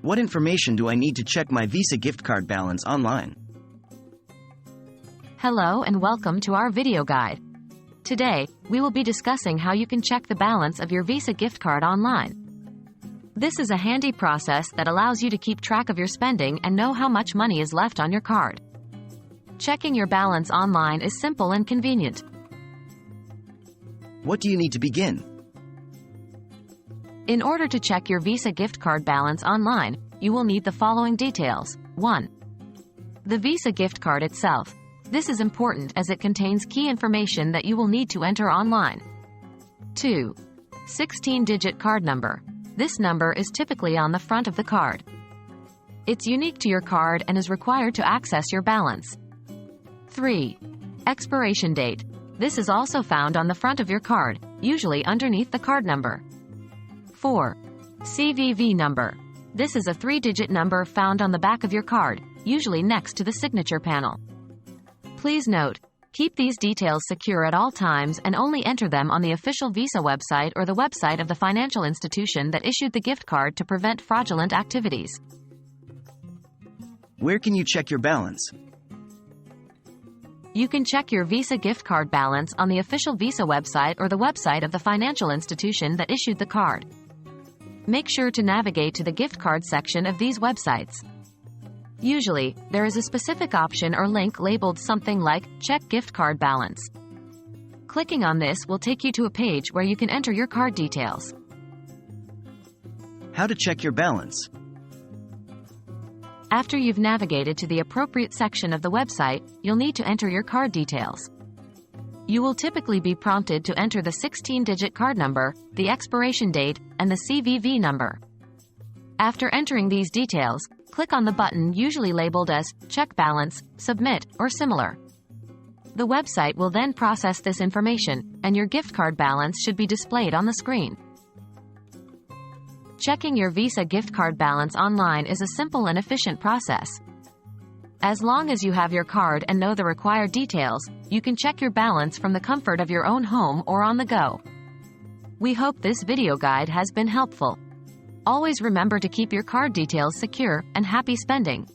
What information do I need to check my Visa gift card balance online? Hello and welcome to our video guide. Today, we will be discussing how you can check the balance of your Visa gift card online. This is a handy process that allows you to keep track of your spending and know how much money is left on your card. Checking your balance online is simple and convenient. What do you need to begin? In order to check your Visa gift card balance online, you will need the following details. 1. The Visa gift card itself. This is important as it contains key information that you will need to enter online. 2. 16-digit card number. This number is typically on the front of the card. It's unique to your card and is required to access your balance. 3. Expiration date. This is also found on the front of your card, usually underneath the card number. 4. CVV number. This is a 3-digit number found on the back of your card, usually next to the signature panel. Please note, keep these details secure at all times and only enter them on the official Visa website or the website of the financial institution that issued the gift card to prevent fraudulent activities. Where can you check your balance? You can check your Visa gift card balance on the official Visa website or the website of the financial institution that issued the card. Make sure to navigate to the gift card section of these websites. Usually, there is a specific option or link labeled something like Check Gift Card Balance. Clicking on this will take you to a page where you can enter your card details. How to check your balance? After you've navigated to the appropriate section of the website, you'll need to enter your card details. You will typically be prompted to enter the 16-digit card number, the expiration date, and the CVV number. After entering these details, click on the button usually labeled as Check Balance, Submit, or similar. The website will then process this information, and your gift card balance should be displayed on the screen. Checking your Visa gift card balance online is a simple and efficient process. As long as you have your card and know the required details, you can check your balance from the comfort of your own home or on the go. We hope this video guide has been helpful. Always remember to keep your card details secure, and happy spending!